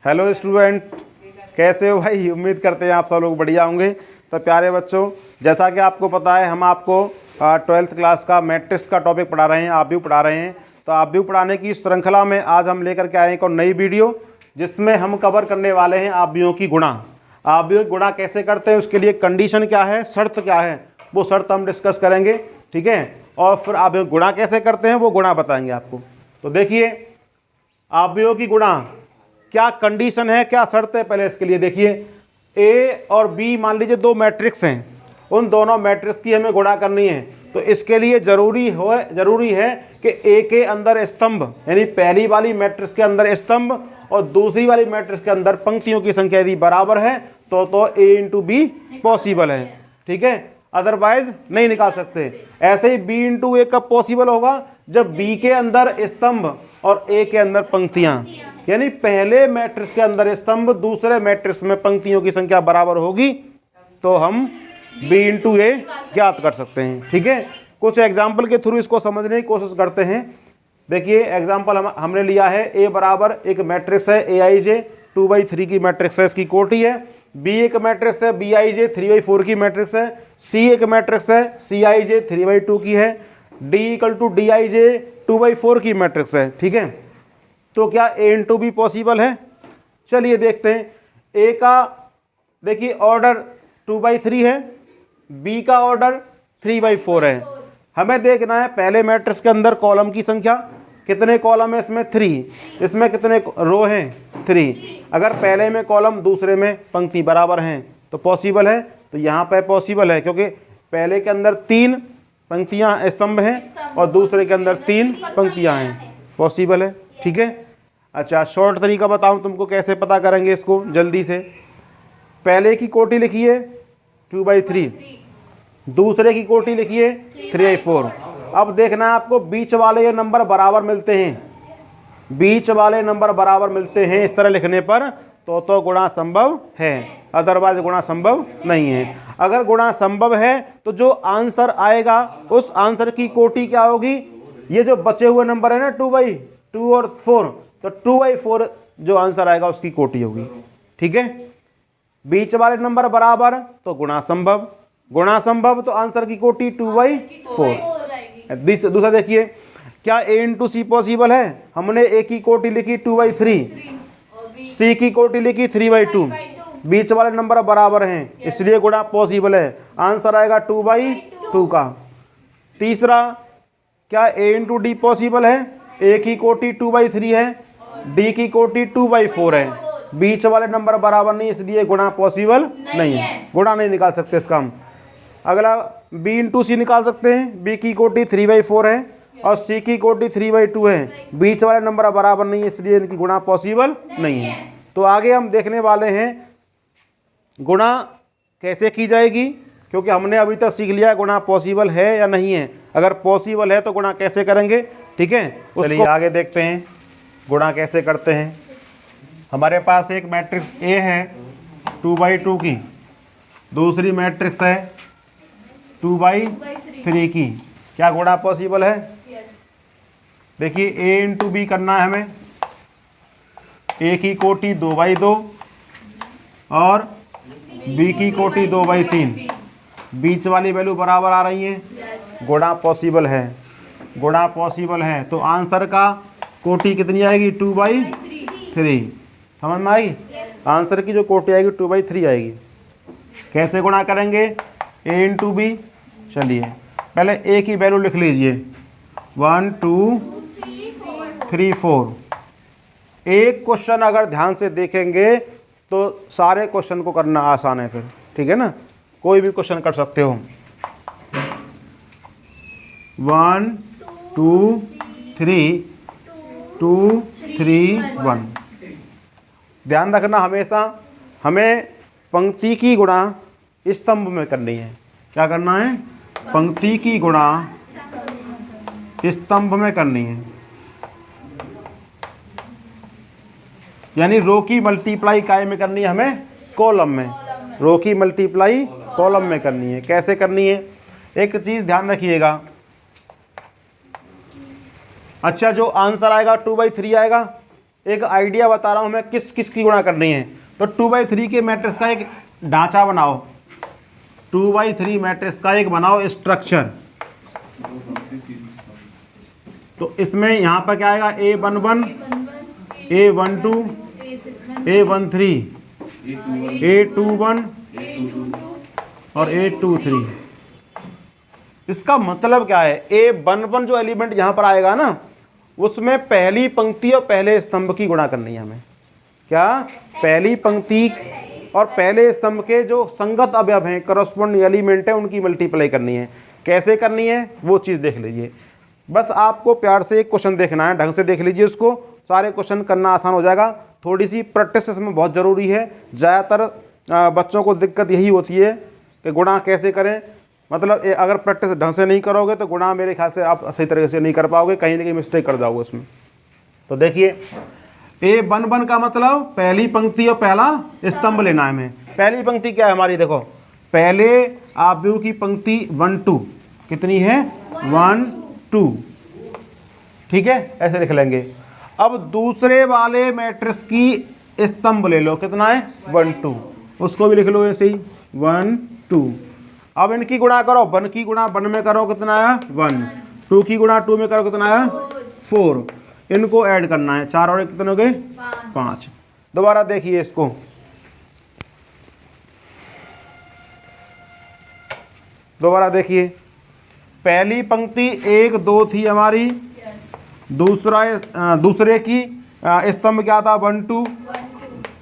Hello student, कैसे हो भाई? उम्मीद करते हैं आप सब लोग बढ़िया होंगे। तो प्यारे बच्चों, जैसा कि आपको पता है हम आपको 12th क्लास का मैट्रिक्स का टॉपिक पढ़ा रहे हैं, आप भी पढ़ा रहे हैं। तो आप भी पढ़ाने की श्रृंखला में आज हम लेकर के आए एक और नई वीडियो, जिसमें हम कवर करने वाले हैं आवयवों की गुणा। आवयवों की गुणा कैसे करते हैं, उसके लिए कंडीशन क्या है, शर्त क्या है, वो शर्त हम डिस्कस करेंगे, ठीक है। और फिर आवयवों की गुणा कैसे करते हैं वो गुणा बताएंगे आपको। तो देखिए, आवयवों की गुणा क्या कंडीशन है, क्या शर्त है, पहले इसके लिए देखिए। ए और बी मान लीजिए दो मैट्रिक्स हैं, उन दोनों मैट्रिक्स की हमें गुणा करनी है। तो इसके लिए जरूरी है कि ए के अंदर स्तंभ, यानी पहली वाली मैट्रिक्स के अंदर स्तंभ और दूसरी वाली मैट्रिक्स के अंदर पंक्तियों की संख्या यदि बराबर है तो ए इंटू बी पॉसिबल है, ठीक है। अदरवाइज नहीं निकाल सकते। ऐसे ही बी इंटू ए कब पॉसिबल होगा, जब बी के अंदर स्तंभ और ए के अंदर पंक्तियां, यानी पहले मैट्रिक्स के अंदर स्तंभ, दूसरे मैट्रिक्स में पंक्तियों की संख्या बराबर होगी, तो हम b इंटू ए ज्ञात कर सकते हैं, ठीक है। कुछ एग्जाम्पल के थ्रू इसको समझने की कोशिश करते हैं। देखिए एग्जाम्पल हमने लिया है, ए बराबर एक मैट्रिक्स है aij 2/3 की मैट्रिक्स है, इसकी कोटि है। बी एक मैट्रिक्स है bij 3/4 की मैट्रिक्स है। सी एक मैट्रिक्स है cij 3/2 की है। डी इक्वल टू dij 2/4 की मैट्रिक्स है, ठीक है। तो क्या ए इंटू बी पॉसिबल है? चलिए देखते हैं। ए का देखिए ऑर्डर 2/3 है, बी का ऑर्डर 3/4 है। हमें देखना है पहले मैट्रिक्स के अंदर कॉलम की संख्या, कितने कॉलम है इसमें 3, इसमें कितने रो हैं 3। अगर पहले में कॉलम दूसरे में पंक्ति बराबर हैं तो पॉसिबल है। तो यहाँ पर पॉसिबल है क्योंकि पहले के अंदर 3 पंक्तियाँ स्तंभ हैं और दूसरे के अंदर 3 पंक्तियाँ हैं, पॉसिबल है, ठीक है। अच्छा, शॉर्ट तरीका बताऊं तुमको कैसे पता करेंगे इसको जल्दी से। पहले की कोटि लिखिए 2/3, दूसरे की कोटि लिखिए 3/4। अब देखना है आपको बीच वाले ये नंबर बराबर मिलते हैं, बीच वाले नंबर बराबर मिलते हैं इस तरह लिखने पर तो गुणा संभव है, अदरवाइज गुणा संभव नहीं है। अगर गुणा संभव है तो जो आंसर आएगा उस आंसर की कोटि क्या होगी, ये जो बचे हुए नंबर है ना 2/2 और 4, तो 2/4 जो आंसर आएगा उसकी कोटि होगी, ठीक है। बीच वाले नंबर बराबर तो गुणा संभव, गुणा संभव तो आंसर की कोटि 2/4। दूसरा देखिए, क्या ए इंटू सी पॉसिबल है? हमने ए की कोटि लिखी 2/3, सी की कोटि लिखी 3/2, बीच वाले नंबर बराबर हैं इसलिए गुणा पॉसिबल है, आंसर आएगा 2/2 का। तीसरा, क्या ए इंटू डी पॉसिबल है? ए की कोटि 2/3 है, डी की कोटि 2/4 है, बीच वाले नंबर बराबर नहीं इसलिए गुणा पॉसिबल नहीं है, गुणा नहीं निकाल सकते इसका हम। अगला बी इंटू सी निकाल सकते हैं, बी की कोटि 3/4 है और सी की कोटि 3/2 है, बीच वाले नंबर बराबर नहीं है इसलिए इनकी गुणा पॉसिबल नहीं है। तो आगे हम देखने वाले हैं गुणा कैसे की जाएगी, क्योंकि हमने अभी तक सीख लिया गुणा पॉसिबल है या नहीं है। अगर पॉसिबल है तो गुणा कैसे करेंगे, ठीक है। चलिए आगे देखते हैं गुणा कैसे करते हैं। हमारे पास एक मैट्रिक्स ए है 2/2 की, दूसरी मैट्रिक्स है 2/3 की, क्या गुणा पॉसिबल है? देखिए ए इंटू बी करना है हमें, ए की कोटि 2/2 और बी की कोटि 2/3, बीच वाली वैल्यू बराबर आ रही है, गुणा पॉसिबल है, गुणा पॉसिबल है। तो आंसर का कोटि कितनी आएगी 2/3, समझ में आएगी? आंसर की जो कोटि आएगी 2/3 आएगी। कैसे गुणा करेंगे? ए इंटू बी। चलिए पहले ए की वैल्यू लिख लीजिए 1 2 3 4। एक क्वेश्चन अगर ध्यान से देखेंगे तो सारे क्वेश्चन को करना आसान है फिर, ठीक है ना, कोई भी क्वेश्चन कर सकते हो। 1 2 3 2 3 1। ध्यान रखना हमेशा हमें पंक्ति की गुणा स्तंभ में करनी है। क्या करना है? पंक्ति की गुणा स्तंभ में करनी है, यानी रो की मल्टीप्लाई काय में करनी है हमें, कॉलम में। रो की मल्टीप्लाई कॉलम में करनी है। कैसे करनी है? एक चीज़ ध्यान रखिएगा, अच्छा जो आंसर आएगा 2/3 आएगा, एक आइडिया बता रहा हूँ मैं किस किस की गुणा करनी है। तो 2/3 के मैट्रिक्स का एक ढांचा बनाओ, 2/3 मैट्रिक्स का एक बनाओ स्ट्रक्चर। तो इसमें यहाँ पर क्या आएगा, A11, A12, A13, A21 और A23। इसका मतलब क्या है, A11 जो एलिमेंट यहाँ पर आएगा ना, उसमें पहली पंक्ति और पहले स्तंभ की गुणा करनी है हमें। क्या, पहली पंक्ति और पहले स्तंभ के जो संगत अवयव हैं, करस्पॉन्डिंग एलिमेंट है, उनकी मल्टीप्लाई करनी है। कैसे करनी है वो चीज़ देख लीजिए। बस आपको प्यार से एक क्वेश्चन देखना है, ढंग से देख लीजिए उसको, सारे क्वेश्चन करना आसान हो जाएगा। थोड़ी सी प्रैक्टिस इसमें बहुत ज़रूरी है। ज़्यादातर बच्चों को दिक्कत यही होती है कि गुणा कैसे करें, मतलब अगर प्रैक्टिस ढंग से नहीं करोगे तो गुणा मेरे ख्याल से आप सही तरीके से नहीं कर पाओगे, कहीं ना कहीं मिस्टेक कर जाओगे उसमें। तो देखिए, A11 का मतलब पहली पंक्ति और पहला स्तंभ लेना है हमें। पहली पंक्ति क्या है हमारी, देखो पहले आव्यूह की पंक्ति 1 2 कितनी है, 1 2, ठीक है, ऐसे लिख लेंगे। अब दूसरे वाले मैट्रिक्स की स्तंभ ले लो, कितना है 1 2, उसको भी लिख लो ऐसे ही 1 2। अब इनकी गुणा करो, 1 की गुणा 1 में करो कितना आया 1, 2 की गुणा 2 में करो कितना आया 4। इनको ऐड करना है, 4 और 1 कितने हो गए 5। दोबारा देखिए इसको, दोबारा देखिए, पहली पंक्ति 1 2 थी हमारी, दूसरे की स्तंभ क्या था 1 2,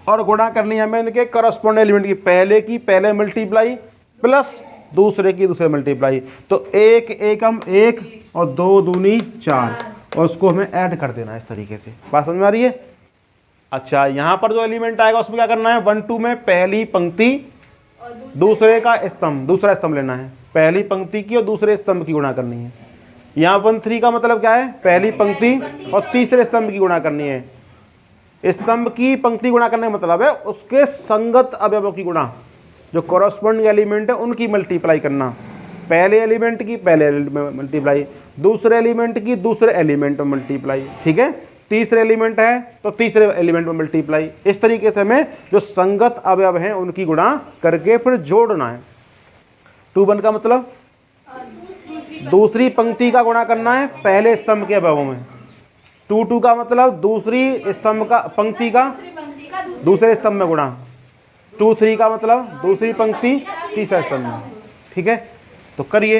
और गुणा करनी है हमें इनके करस्पॉन्डिंग एलिमेंट की, पहले की पहले मल्टीप्लाई प्लस दूसरे की दूसरे मल्टीप्लाई। तो 1 एकम 1 और 2 दूनी 4, और उसको हमें ऐड कर देना है इस तरीके से। बात समझ में आ रही है। अच्छा, यहाँ पर जो एलिमेंट आएगा उसमें क्या करना है, 1 2 में पहली पंक्ति दूसरे का स्तंभ, दूसरा स्तंभ लेना है, पहली पंक्ति की और दूसरे स्तंभ की गुणा करनी है। यहाँ 1 3 का मतलब क्या है, पहली पंक्ति और तीसरे स्तंभ की गुणा करनी है। स्तंभ की पंक्ति गुणा करने का मतलब है उसके संगत अवयवों की गुणा, जो कॉरस्पॉन्डिंग एलिमेंट है उनकी मल्टीप्लाई करना। पहले एलिमेंट की पहले एलिमेंट में मल्टीप्लाई, दूसरे एलिमेंट की दूसरे एलिमेंट में मल्टीप्लाई, ठीक है, तीसरे एलिमेंट है तो तीसरे एलिमेंट में मल्टीप्लाई। इस तरीके से हमें जो संगत अवयव हैं उनकी गुणा करके फिर जोड़ना है। 2 1 का मतलब दूसरी पंक्ति का गुणा करना है पहले स्तंभ के अवयवों में। 2 2 का मतलब दूसरी स्तंभ का पंक्ति का दूसरे स्तंभ में गुणा। 2 3 का मतलब दूसरी पंक्ति तीसरा स्तंभ में, ठीक है। तो करिए,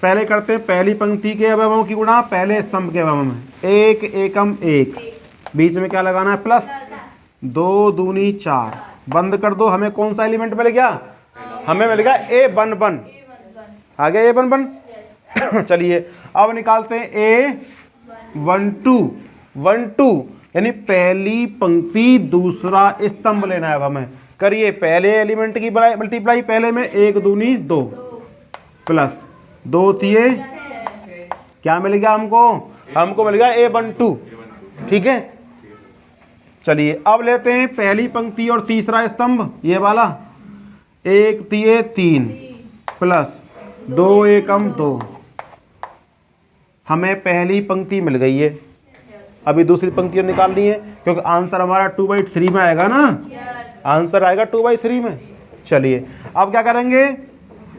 पहले करते हैं पहली पंक्ति के अवयवों की गुणा पहले स्तंभ के अवयवों में। 1 एकम 1, बीच में क्या लगाना है प्लस, 2 दूनी 4, बंद कर दो। हमें कौन सा एलिमेंट मिल गया, हमें मिल गया A11, आ गया A11। चलिए अब निकालते हैं A12, 1 2 यानी पहली पंक्ति दूसरा स्तंभ लेना है अब हमें। करिए, पहले एलिमेंट की मल्टीप्लाई, पहले में 1 दूनी 2 प्लस 2 थिए, क्या मिल गया हमको मिल गया A12, ठीक है। चलिए अब लेते हैं पहली पंक्ति और तीसरा स्तंभ, ये वाला 1 थिए 3 प्लस 2 एकम 2। हमें पहली पंक्ति मिल गई है, अभी दूसरी पंक्ति निकालनी है क्योंकि आंसर हमारा 2/3 में आएगा ना, आंसर आएगा 2/3 में। चलिए अब क्या करेंगे,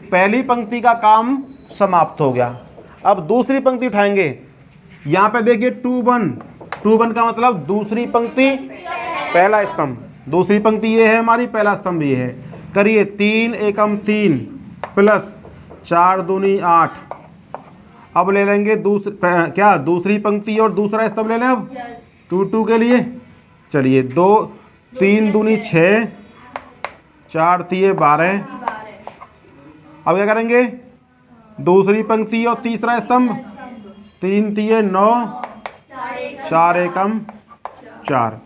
पहली पंक्ति का काम समाप्त हो गया। अब दूसरी पंक्ति उठाएंगे, यहाँ पे देखिए 2 1 का मतलब दूसरी पंक्ति पहला स्तंभ, दूसरी पंक्ति ये है हमारी, पहला स्तंभ ये है। करिए, 3 एकम 3 प्लस 4 दूनी 8। अब ले लेंगे दूसरी पंक्ति और दूसरा स्तंभ ले लें अब 2 2 के लिए। चलिए 2 3 दूनी 6, 4 तिये 12। अब क्या करेंगे, दूसरी पंक्ति और तीसरा स्तंभ, 3 तिये 9, 4 एकम 4।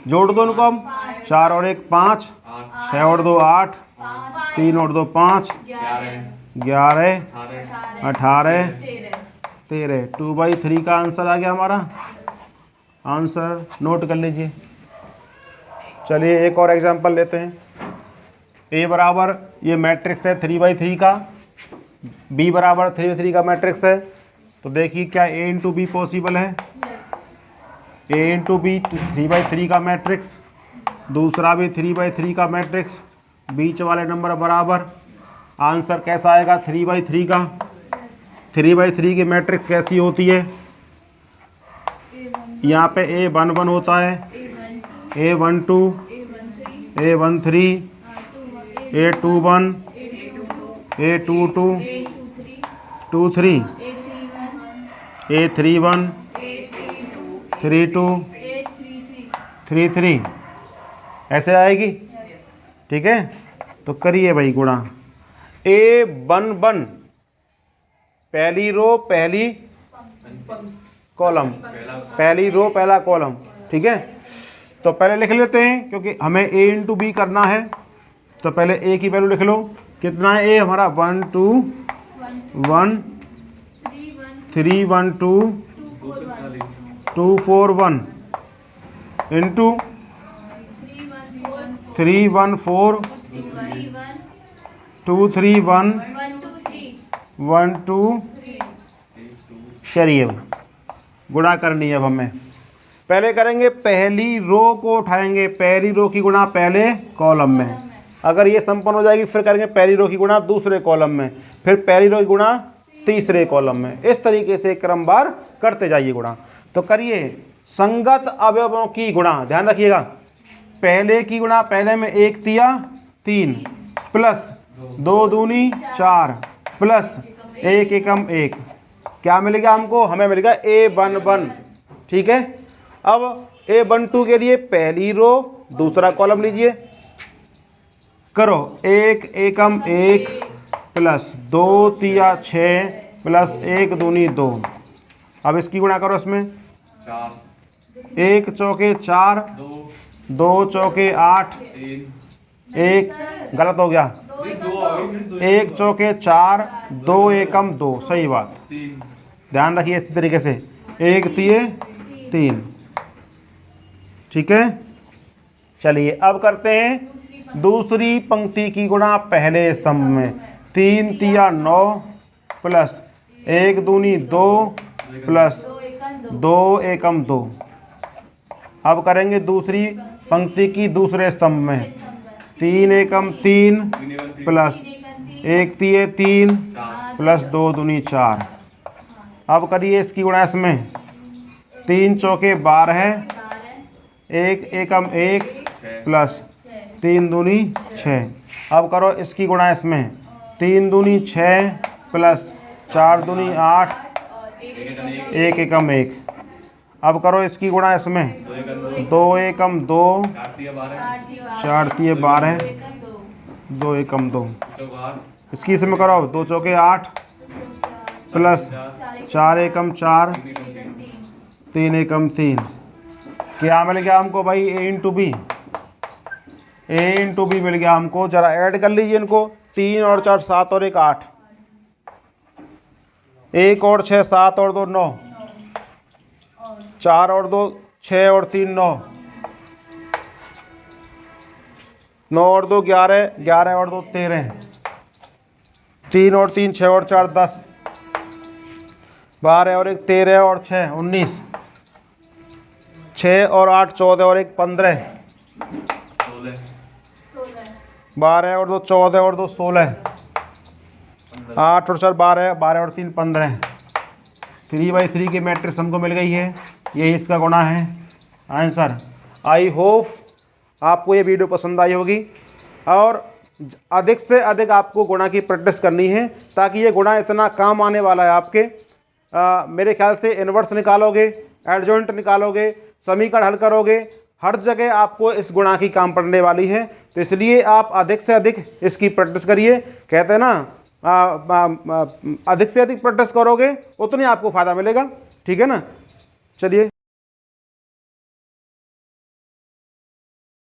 जोड़ दो उनको हम, 4 और 1 5, 6 और 2 8, 3 और 2 5, 11 18 13। 2/3 का आंसर आ गया हमारा। आंसर नोट कर लीजिए। चलिए एक और एग्जांपल लेते हैं। A बराबर ये मैट्रिक्स है 3/3 का, B बराबर 3/3 का मैट्रिक्स है। तो देखिए क्या a इंटू बी पॉसिबल है, a इंटू बी 3/3 का मैट्रिक्स, दूसरा भी 3/3 का मैट्रिक्स, बीच वाले नंबर बराबर। आंसर कैसा आएगा 3/3 का। 3/3 की मैट्रिक्स कैसी होती है, यहाँ पे A11 होता है, A12, A13, A21, A22, 23, A31, 32, 33, ऐसे आएगी। ठीक है, तो करिए भाई गुणा। A11 पहली रो पहली कॉलम, पहली रो पहला कॉलम। ठीक है, तो पहले लिख लेते हैं क्योंकि हमें a इंटू बी करना है। तो पहले a की वैल्यू लिख लो, कितना है a हमारा 1 2 1 3 1 2 2 4 1 इंटू 3 1 4 2 3 1 1 2। चलिए गुणा करनी है अब हमें। पहले करेंगे पहली रो को उठाएंगे, पहली रो की गुणा पहले कॉलम में। अगर ये संपन्न हो जाएगी फिर करेंगे पहली रो की गुणा दूसरे कॉलम में, फिर पहली रो की गुणा तीसरे कॉलम में। इस तरीके से क्रमवार करते जाइए गुणा। तो करिए संगत अवयवों की गुणा, ध्यान रखिएगा। पहले की गुणा, पहले में 1 तिया 3 प्लस 2 दूनी 4 प्लस 1 एकम 1, क्या मिलेगा हमको, हमें मिलेगा A11। ठीक है, अब A12 के लिए पहली रो दूसरा कॉलम लीजिए, करो 1 एकम 1 प्लस 2 तिया 6 प्लस 1 दूनी 2। अब इसकी गुणा करो, इसमें 1 चौके 4 2 चौके 8 1 गलत हो गया, 1 चौके 4 2 एकम 2, सही बात, ध्यान रखिए इसी तरीके से 1 तिये 3। ठीक है, चलिए अब करते हैं दूसरी पंक्ति की गुणा पहले स्तंभ में। 3 तिया 9 प्लस 1 दूनी 2 प्लस 2 एकम 2। अब करेंगे दूसरी पंक्ति की दूसरे स्तंभ में। 3 एकम 3 प्लस 1 तिये 3 प्लस 2 दूनी 4। अब करिए इसकी गुणा, इसमें 3 चौके 12 है, 1 एकम 1 प्लस 3 दूनी 6। अब करो इसकी गुणा, इसमें 3 दूनी 6 प्लस 4 दूनी 8 1 एकम 1। अब करो इसकी गुणा, इसमें 2 एकम 2 4 तिये 12 2 एकम 2। इसकी इसमें करो 2 चौके 8 प्लस 4 एकम 4 3 एकम 3। क्या मिल गया हमको भाई, a into B, a into B मिल गया हमको। जरा ऐड कर लीजिए इनको, 3 और 4 7 और 1 8, 1 और 6 7 और 2 9, 4 और 2 6 और 3 9, 9 और 2 11, 11 और 2 13, 3 और 3 6 और 4 10, 12 और 1 13 और 6 19, 6 और 8 14 और 1 15, 12 और 2 14 और 2 16, 8 और 4 12, 12 और 3 15। 3/3 की मैट्रिक्स हमको मिल गई है, यही इसका गुणा है आंसर। आई होप आपको ये वीडियो पसंद आई होगी और अधिक से अधिक आपको गुणा की प्रैक्टिस करनी है ताकि ये गुणा इतना काम आने वाला है आपके। मेरे ख्याल से इन्वर्स निकालोगे, एडजॉइंट निकालोगे, समीकरण हल करोगे, हर जगह आपको इस गुणा की काम पड़ने वाली है। तो इसलिए आप अधिक से अधिक इसकी प्रैक्टिस करिए। कहते हैं ना अधिक से अधिक प्रैक्टिस करोगे उतनी आपको फ़ायदा मिलेगा। ठीक है ना, चलिए।